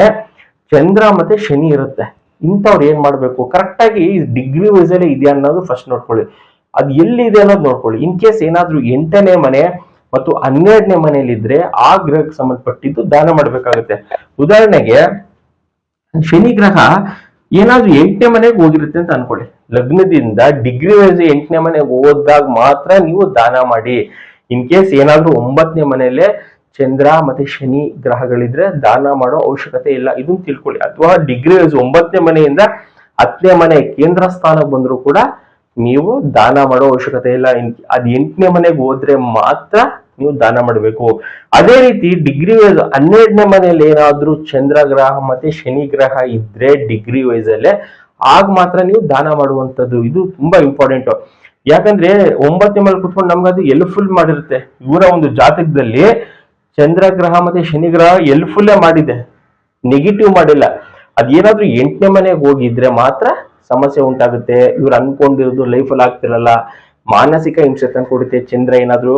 ಚಂದ್ರ ಮತ್ತೆ ಶನಿ ಇರುತ್ತೆ. ಇಂಥವ್ರು ಏನ್ ಮಾಡ್ಬೇಕು, ಕರೆಕ್ಟ್ ಆಗಿ ಡಿಗ್ರಿ ವೈಸ್ ಅಲ್ಲೇ ಇದೆಯಾ ಅನ್ನೋದು ಫಸ್ಟ್ ನೋಡ್ಕೊಳ್ಳಿ, ಅದು ಎಲ್ಲಿದೆ ಅನ್ನೋದು ನೋಡ್ಕೊಳ್ಳಿ. ಇನ್ ಕೇಸ್ ಏನಾದ್ರೂ 8ನೇ ಮನೆ ಮತ್ತು 12ನೇ ಮನೆಯಲ್ಲಿ ಇದ್ರೆ ಆ ಗ್ರಹಕ್ಕೆ ಸಂಬಂಧಪಟ್ಟಿದ್ದು ದಾನ ಮಾಡ್ಬೇಕಾಗುತ್ತೆ. ಉದಾಹರಣೆಗೆ ಶನಿ ಗ್ರಹ ಏನಾದ್ರೂ 8ನೇ ಮನೆಗೆ ಹೋಗಿರುತ್ತೆ ಅಂತ ಅನ್ಕೊಳ್ಳಿ, ಲಗ್ನದಿಂದ ಡಿಗ್ರಿ ವೈಸ್ 8ನೇ ಮನೆಗೆ ಹೋದಾಗ ಮಾತ್ರ ನೀವು ದಾನ ಮಾಡಿ. ಇನ್ ಕೇಸ್ ಏನಾದ್ರೂ 9ನೇ ಮನೆಯಲ್ಲೇ ಚಂದ್ರ ಮತ್ತೆ ಶನಿ ಗ್ರಹಗಳಿದ್ರೆ ದಾನ ಮಾಡೋ ಅವಶ್ಯಕತೆ ಇಲ್ಲ, ಇದನ್ನ ತಿಳ್ಕೊಳ್ಳಿ. ಅಥವಾ ಡಿಗ್ರಿ ವೈಸ್ 9ನೇ ಮನೆಯಿಂದ 10ನೇ ಮನೆ ಕೇಂದ್ರ ಸ್ಥಾನಕ್ಕೆ ಬಂದ್ರು ಕೂಡ ನೀವು ದಾನ ಮಾಡೋ ಅವಶ್ಯಕತೆ ಇಲ್ಲ. ಅದ್ 8ನೇ ಮನೆಗೆ ಹೋದ್ರೆ ಮಾತ್ರ ನೀವು ದಾನ ಮಾಡಬೇಕು. ಅದೇ ರೀತಿ ಡಿಗ್ರಿ ವೈಸ್ 12ನೇ ಮನೆಯಲ್ಲಿ ಏನಾದ್ರೂ ಚಂದ್ರ ಗ್ರಹ ಮತ್ತೆ ಶನಿ ಗ್ರಹ ಇದ್ರೆ ಡಿಗ್ರಿ ವೈಸ್ ಅಲ್ಲೇ ಆಗ ಮಾತ್ರ ನೀವು ದಾನ ಮಾಡುವಂತದ್ದು. ಇದು ತುಂಬಾ ಇಂಪಾರ್ಟೆಂಟ್. ಯಾಕಂದ್ರೆ 9ನೇ ಮನೆ ಕುತ್ಕೊಂಡು ನಮ್ಗೆ ಅದು ಎಲ್ಫುಲ್ ಮಾಡಿರುತ್ತೆ. ಇವರ ಒಂದು ಜಾತಕದಲ್ಲಿ ಚಂದ್ರ ಗ್ರಹ ಮತ್ತೆ ಶನಿ ಗ್ರಹ ಎಲ್ಫುಲ್ಲೇ ಮಾಡಿದೆ, ನೆಗೆಟಿವ್ ಮಾಡಿಲ್ಲ. ಅದೇನಾದ್ರೂ 8ನೇ ಮನೆಗೆ ಹೋಗಿದ್ರೆ ಮಾತ್ರ ಸಮಸ್ಯೆ ಉಂಟಾಗುತ್ತೆ. ಇವ್ರು ಅನ್ಕೊಂಡಿರೋದು ಲೈಫಲ್ಲಿ ಆಗ್ತಿರಲ್ಲ, ಮಾನಸಿಕ ಹಿಂಸೆ ತಂದ್ಕೊಡುತ್ತೆ. ಚಂದ್ರ ಏನಾದ್ರೂ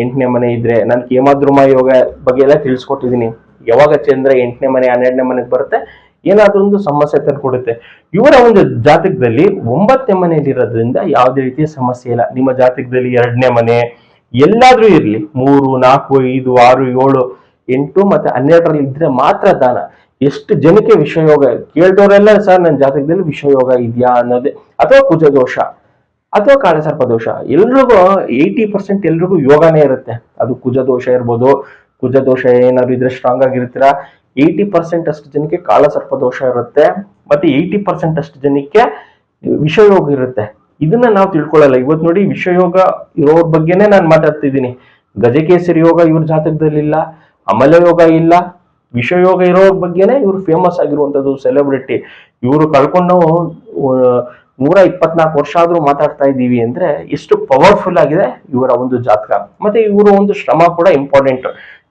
8ನೇ ಮನೆ ಇದ್ರೆ, ನಾನು ಕೇಮಾದ್ರುಮ ಯೋಗ ಬಗ್ಗೆ ಎಲ್ಲ ತಿಳಿಸ್ಕೊಟ್ಟಿದ್ದೀನಿ. ಯಾವಾಗ ಚಂದ್ರ 8ನೇ ಮನೆ 12ನೇ ಮನೆಗೆ ಬರುತ್ತೆ ಏನಾದ್ರೂ ಒಂದು ಸಮಸ್ಯೆ ತಂದ್ಕೊಡುತ್ತೆ. ಇವರ ಒಂದು ಜಾತಕದಲ್ಲಿ 9ನೇ ಮನೆಯಲ್ಲಿ ಇರೋದ್ರಿಂದ ಯಾವುದೇ ರೀತಿಯ ಸಮಸ್ಯೆ ಇಲ್ಲ. ನಿಮ್ಮ ಜಾತಕದಲ್ಲಿ 2ನೇ ಮನೆ ಎಲ್ಲಾದ್ರೂ ಇರ್ಲಿ, 3, 4, 5, 6, 7, 8 ಮತ್ತೆ 12ರಲ್ಲಿ ಇದ್ರೆ ಮಾತ್ರ ದಾನ. ಎಷ್ಟು ಜನಕ್ಕೆ ವಿಷಯೋಗ ಕೇಳ್ದವರೆಲ್ಲ ಸರ್ ನನ್ನ ಜಾತಕದಲ್ಲಿ ವಿಷಯೋಗ ಇದೆಯಾ ಅನ್ನೋದೇ, ಅಥವಾ ಕುಜ ದೋಷ ಅಥವಾ ಕಾಳಸರ್ಪ ದೋಷ, ಎಲ್ರಿಗೂ 80% ಎಲ್ರಿಗೂ ಯೋಗನೇ ಇರುತ್ತೆ. ಅದು ಕುಜ ದೋಷ ಇರ್ಬೋದು, ಕುಜ ದೋಷ ಏನಾದ್ರು ಇದ್ರೆ ಸ್ಟ್ರಾಂಗ್ ಆಗಿರ್ತೀರಾ. 80% ಅಷ್ಟು ಜನಕ್ಕೆ ಕಾಳಸರ್ಪ ದೋಷ ಇರುತ್ತೆ, ಮತ್ತೆ 80% ಅಷ್ಟು ಜನಕ್ಕೆ ವಿಷಯೋಗ ಇರುತ್ತೆ. ಇದನ್ನ ನಾವು ತಿಳ್ಕೊಳ್ಳಲ್ಲ. ಇವತ್ತು ನೋಡಿ, ವಿಷಯೋಗ ಇರೋರ್ ಬಗ್ಗೆನೇ ನಾನು ಮಾತಾಡ್ತಿದ್ದೀನಿ. ಗಜಕೇಸರಿ ಯೋಗ ಇವ್ರ ಜಾತಕದಲ್ಲಿ ಇಲ್ಲ, ಅಮಲ ಯೋಗ ಇಲ್ಲ, ವಿಷಯೋಗ ಇರೋರ್ ಬಗ್ಗೆನೇ ಇವ್ರು ಫೇಮಸ್ ಆಗಿರುವಂತದ್ದು, ಸೆಲೆಬ್ರಿಟಿ. ಇವರು ಕಳ್ಕೊಂಡು 124 ವರ್ಷ ಆದ್ರೂ ಮಾತಾಡ್ತಾ ಇದ್ದೀವಿ ಅಂದ್ರೆ ಎಷ್ಟು ಪವರ್ಫುಲ್ ಆಗಿದೆ ಇವರ ಒಂದು ಜಾತಕ. ಮತ್ತೆ ಇವರು ಒಂದು ಶ್ರಮ ಕೂಡ ಇಂಪಾರ್ಟೆಂಟ್.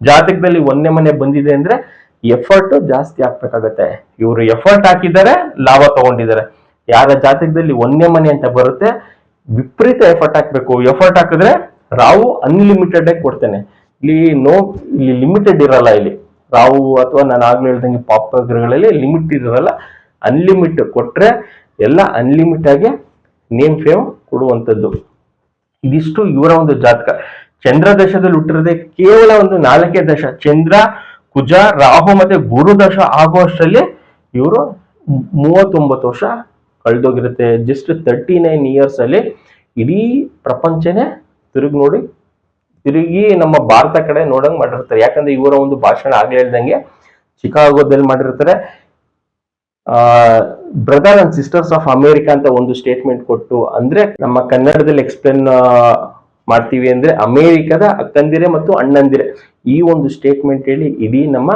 ಜಾತಕದಲ್ಲಿ 1ನೇ ಮನೆ ಬಂದಿದೆ ಅಂದ್ರೆ ಎಫರ್ಟ್ ಜಾಸ್ತಿ ಹಾಕ್ಬೇಕಾಗತ್ತೆ. ಇವರು ಎಫರ್ಟ್ ಹಾಕಿದ್ದಾರೆ, ಲಾಭ ತಗೊಂಡಿದ್ದಾರೆ. ಯಾರ ಜಾತಕದಲ್ಲಿ 1ನೇ ಮನೆ ಅಂತ ಬರುತ್ತೆ ವಿಪರೀತ ಎಫರ್ಟ್ ಹಾಕ್ಬೇಕು. ಎಫರ್ಟ್ ಹಾಕಿದ್ರೆ ರಾಹು ಅನ್ಲಿಮಿಟೆಡ್ ಆಗಿ ಕೊಡ್ತೇನೆ. ಇಲ್ಲಿ ಲಿಮಿಟೆಡ್ ಇರಲ್ಲ. ಇಲ್ಲಿ ರಾಹು ಅಥವಾ ನಾನು ಆಗ್ಲೂ ಹೇಳ್ದಂಗೆ ಪಾಪ ಗ್ರಹಗಳಲ್ಲಿ ಲಿಮಿಟ್ ಇರಲ್ಲ. ಅನ್ಲಿಮಿಟ್ ಕೊಟ್ರೆ ಎಲ್ಲ ಅನ್ಲಿಮಿಟ್ ಆಗಿ ನೇಮ್ ಫೇಮ್ ಕೊಡುವಂಥದ್ದು. ಇದಿಷ್ಟು ಇವರ ಒಂದು ಜಾತಕ. ಚಂದ್ರ ದಶದಲ್ಲಿ ಹುಟ್ಟಿರದೆ ಕೇವಲ ಒಂದು 4 ದಶ. ಚಂದ್ರ, ಕುಜ, ರಾಹು ಮತ್ತೆ ಗುರು ದಶ ಆಗುವಷ್ಟರಲ್ಲಿ ಇವರು 39 ವರ್ಷ ಕಳೆದೋಗಿರುತ್ತೆ. ಜಸ್ಟ್ 39 ಇಯರ್ಸ್ ಅಲ್ಲಿ ಇಡೀ ಪ್ರಪಂಚನೇ ತಿರುಗಿ ನಮ್ಮ ಭಾರತ ಕಡೆ ನೋಡಂಗ್ ಮಾಡಿರ್ತಾರೆ. ಯಾಕಂದ್ರೆ ಇವರ ಒಂದು ಭಾಷಣ ಆಗ್ಲೇ ಹೇಳ್ದಂಗೆ ಚಿಕಾಗೋದಲ್ಲಿ ಮಾಡಿರ್ತಾರೆ. Brother and sisters of America ಅಂತ ಒಂದು ಸ್ಟೇಟ್ಮೆಂಟ್ ಕೊಟ್ಟು, ಅಂದ್ರೆ ನಮ್ಮ ಕನ್ನಡದಲ್ಲಿ ಎಕ್ಸ್ಪ್ಲೇನ್ ಮಾಡ್ತೀವಿ ಅಂದ್ರೆ ಅಮೇರಿಕದ ಅಕ್ಕಂದಿರೆ ಮತ್ತು ಅಣ್ಣಂದಿರೆ, ಈ ಒಂದು ಸ್ಟೇಟ್ಮೆಂಟ್ ಹೇಳಿ ಇಡೀ ನಮ್ಮ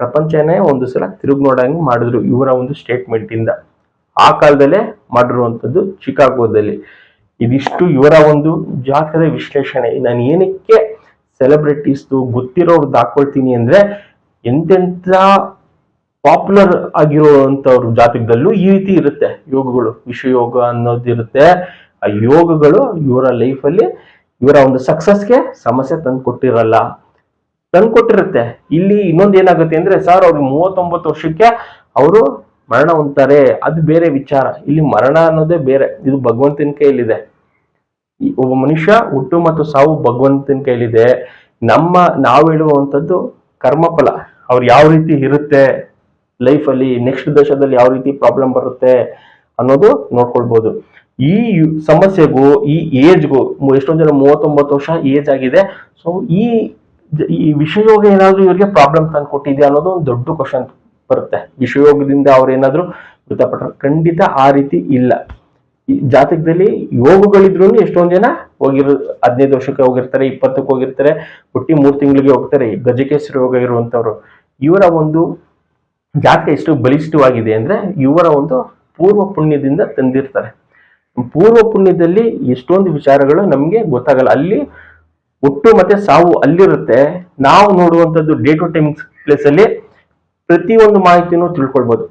ಪ್ರಪಂಚನೇ ಒಂದು ಸಲ ತಿರುಗಿ ನೋಡಂಗ್ ಮಾಡಿದ್ರು ಇವರ ಒಂದು ಸ್ಟೇಟ್ಮೆಂಟ್ ಇಂದ. ಆ ಕಾಲದಲ್ಲೇ ಮಾಡಿರುವಂತದ್ದು ಚಿಕಾಗೋದಲ್ಲಿ. ಇದಿಷ್ಟು ಇವರ ಒಂದು ಜಾತಕದ ವಿಶ್ಲೇಷಣೆ. ನಾನು ಏನಕ್ಕೆ ಸೆಲೆಬ್ರಿಟೀಸ್ದು ಗೊತ್ತಿರೋರ್ದು ಹಾಕೊಳ್ತೀನಿ ಅಂದ್ರೆ, ಎಂತೆಂತ ಪಾಪ್ಯುಲರ್ ಆಗಿರುವಂತವ್ರ ಜಾತಕದಲ್ಲೂ ಈ ರೀತಿ ಇರುತ್ತೆ ಯೋಗಗಳು. ವಿಷಯೋಗ ಅನ್ನೋದಿರುತ್ತೆ. ಆ ಯೋಗಗಳು ಇವರ ಲೈಫಲ್ಲಿ ಇವರ ಒಂದು ಸಕ್ಸಸ್ಗೆ ಸಮಸ್ಯೆ ತಂದ್ಕೊಟ್ಟಿರುತ್ತೆ. ಇಲ್ಲಿ ಇನ್ನೊಂದು ಏನಾಗುತ್ತೆ ಅಂದ್ರೆ, ಸರ್ ಅವ್ರಿಗೆ 39 ವರ್ಷಕ್ಕೆ ಅವರು ಮರಣ ಹೊಂದ್ತಾರೆ, ಅದು ಬೇರೆ ವಿಚಾರ. ಇಲ್ಲಿ ಮರಣ ಅನ್ನೋದೇ ಬೇರೆ, ಇದು ಭಗವಂತನ ಕೈಯಲ್ಲಿದೆ. ಒಬ್ಬ ಮನುಷ್ಯ ಹುಟ್ಟು ಮತ್ತು ಸಾವು ಭಗವಂತನ ಕೈಲಿದೆ. ನಾವು ಹೇಳುವಂಥದ್ದು ಕರ್ಮಫಲ. ಅವ್ರು ಯಾವ ರೀತಿ ಇರುತ್ತೆ ಲೈಫಲ್ಲಿ, ನೆಕ್ಸ್ಟ್ ದೇಶದಲ್ಲಿ ಯಾವ ರೀತಿ ಪ್ರಾಬ್ಲಮ್ ಬರುತ್ತೆ ಅನ್ನೋದು ನೋಡ್ಕೊಳ್ಬಹುದು. ಈ ಸಮಸ್ಯೆಗೂ ಈ ಏಜ್ಗೂ ಎಷ್ಟೊಂದು ಜನ 39 ವರ್ಷ ಏಜ್ ಆಗಿದೆ. ಸೊ ಈ ವಿಷಯೋಗ ಏನಾದ್ರು ಇವರಿಗೆ ಪ್ರಾಬ್ಲಮ್ ತಂದು ಕೊಟ್ಟಿದೆ ಅನ್ನೋದು ಒಂದು ದೊಡ್ಡ ಕ್ವಶನ್ ಬರುತ್ತೆ. ವಿಷಯೋಗದಿಂದ ಅವ್ರು ಏನಾದ್ರು ಮೃತಪಟ್ಟರು? ಖಂಡಿತ ಆ ರೀತಿ ಇಲ್ಲ. ಈ ಜಾತಕದಲ್ಲಿ ಯೋಗಗಳಿದ್ರು ಎಷ್ಟೊಂದು ಜನ 15 ವರ್ಷಕ್ಕೆ ಹೋಗಿರ್ತಾರೆ, 20ಕ್ಕೆ ಹೋಗಿರ್ತಾರೆ, ಹುಟ್ಟಿ 3 ತಿಂಗಳಿಗೆ ಹೋಗ್ತಾರೆ. ಗಜಕೇಸರಿ ಯೋಗ ಇರುವಂತವ್ರು, ಇವರ ಒಂದು ಜಾತಕ ಎಷ್ಟು ಬಲಿಷ್ಠವಾಗಿದೆ ಅಂದ್ರೆ ಇವರ ಒಂದು ಪೂರ್ವ ಪುಣ್ಯದಿಂದ ತಂದಿರ್ತಾರೆ. ಪೂರ್ವ ಪುಣ್ಯದಲ್ಲಿ ಎಷ್ಟೊಂದು ವಿಚಾರಗಳು ನಮ್ಗೆ ಗೊತ್ತಾಗಲ್ಲ. ಅಲ್ಲಿ ಹುಟ್ಟು ಮತ್ತೆ ಸಾವು ಅಲ್ಲಿರುತ್ತೆ. ನಾವು ನೋಡುವಂಥದ್ದು ಡೇ ಟು ಟೈಮ್ ಪ್ಲೇಸ್ ಅಲ್ಲಿ ಪ್ರತಿಯೊಂದು ಮಾಹಿತಿನೂ ತಿಳ್ಕೊಳ್ಬಹುದು.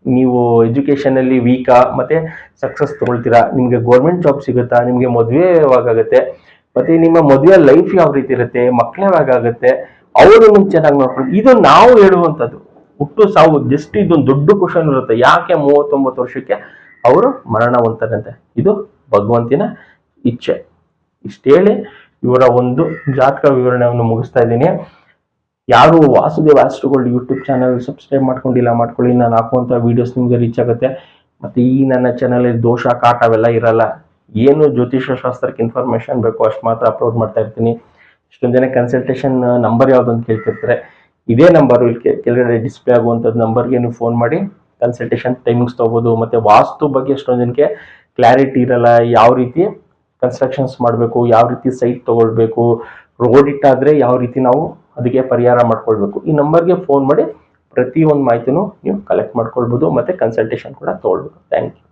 ನೀವು ಎಜುಕೇಶನ್ ಅಲ್ಲಿ ವೀಕಾ ಮತ್ತೆ ಸಕ್ಸಸ್ ತಗೊಳ್ತೀರಾ, ನಿಮ್ಗೆ ಗೌರ್ಮೆಂಟ್ ಜಾಬ್ ಸಿಗುತ್ತಾ, ನಿಮ್ಗೆ ಮದುವೆ ಯಾವಾಗತ್ತೆ, ಮತ್ತೆ ನಿಮ್ಮ ಮದುವೆ ಲೈಫ್ ಯಾವ ರೀತಿ ಇರುತ್ತೆ, ಮಕ್ಕಳು ಯಾವಾಗತ್ತೆ, ಅವರು ಚೆನ್ನಾಗಿ ನೋಡ್ಕೊಂಡು. ಇದು ನಾವು ಹೇಳುವಂಥದ್ದು. ಹುಟ್ಟು ಸಾವು ಜಸ್ಟ್ ಇದೊಂದು ದೊಡ್ಡ ಕ್ವಶನ್ ಇರುತ್ತೆ. ಯಾಕೆ 39 ವರ್ಷಕ್ಕೆ ಅವರು ಮರಣ ಹೊಂದ್ತಾರಂತೆ? ಇದು ಭಗವಂತನ ಇಚ್ಛೆ. ಇಷ್ಟು ಹೇಳಿ ಇವರ ಒಂದು ಜಾತಕ ವಿವರಣೆಯನ್ನು ಮುಗಿಸ್ತಾ ಇದ್ದೀನಿ. ಯಾರು ವಾಸುದೇವ್ ಆಸ್ಟ್ರೋಗೋಲ್ಡ್ ಯೂಟ್ಯೂಬ್ ಚಾನಲ್ ಸಬ್ಸ್ಕ್ರೈಬ್ ಮಾಡ್ಕೊಂಡಿಲ್ಲ, ಮಾಡ್ಕೊಳ್ಳಿ. ನಾನು ಹಾಕುವಂಥ ವಿಡಿಯೋಸ್ ನಿಮ್ಗೆ ರೀಚ್ ಆಗುತ್ತೆ. ಮತ್ತೆ ಈ ನನ್ನ ಚಾನಲ್ ದೋಷ ಕಾಟ ಅವೆಲ್ಲ ಇರಲ್ಲ. ಏನು ಜ್ಯೋತಿಷ ಶಾಸ್ತ್ರಕ್ಕೆ ಇನ್ಫಾರ್ಮೇಶನ್ ಬೇಕೋ ಅಷ್ಟು ಮಾತ್ರ ಅಪ್ಲೋಡ್ ಮಾಡ್ತಾ ಇರ್ತೀನಿ. ಇಷ್ಟೊಂದು ಜನ ಕನ್ಸಲ್ಟೇಷನ್ ನಂಬರ್ ಯಾವ್ದು ಅಂತ ಕೇಳ್ತಿರ್ತಾರೆ. ಇದೇ ನಂಬರ್ ಇಲ್ಲಿ ಕೆಳಗಡೆ ಡಿಸ್ಪ್ಲೇ ಆಗುವಂಥದ್ದು ನಂಬರ್ಗೆ ನೀವು ಫೋನ್ ಮಾಡಿ ಕನ್ಸಲ್ಟೇಷನ್ ಟೈಮಿಂಗ್ಸ್ ತಗೋಬೋದು. ಮತ್ತೆ ವಾಸ್ತು ಬಗ್ಗೆ ಎಷ್ಟೊಂದು ಜನಕ್ಕೆ ಕ್ಲಾರಿಟಿ ಇರಲ್ಲ. ಯಾವ ರೀತಿ ಕನ್ಸ್ಟ್ರಕ್ಷನ್ಸ್ ಮಾಡಬೇಕು, ಯಾವ ರೀತಿ ಸೈಟ್ ತಗೊಳ್ಬೇಕು, ರೋಡ್ ಇಟ್ಟಾದ್ರೆ ಯಾವ ರೀತಿ ನಾವು ಅದಕ್ಕೆ ಪರಿಹಾರ ಮಾಡ್ಕೊಳ್ಬೇಕು, ಈ ನಂಬರ್ಗೆ ಫೋನ್ ಮಾಡಿ ಪ್ರತಿಯೊಂದು ಮಾಹಿತಿನೂ ನೀವು ಕಲೆಕ್ಟ್ ಮಾಡ್ಕೊಳ್ಬೋದು. ಮತ್ತೆ ಕನ್ಸಲ್ಟೇಷನ್ ಕೂಡ ತಗೊಳ್ಬೋದು. Thank you.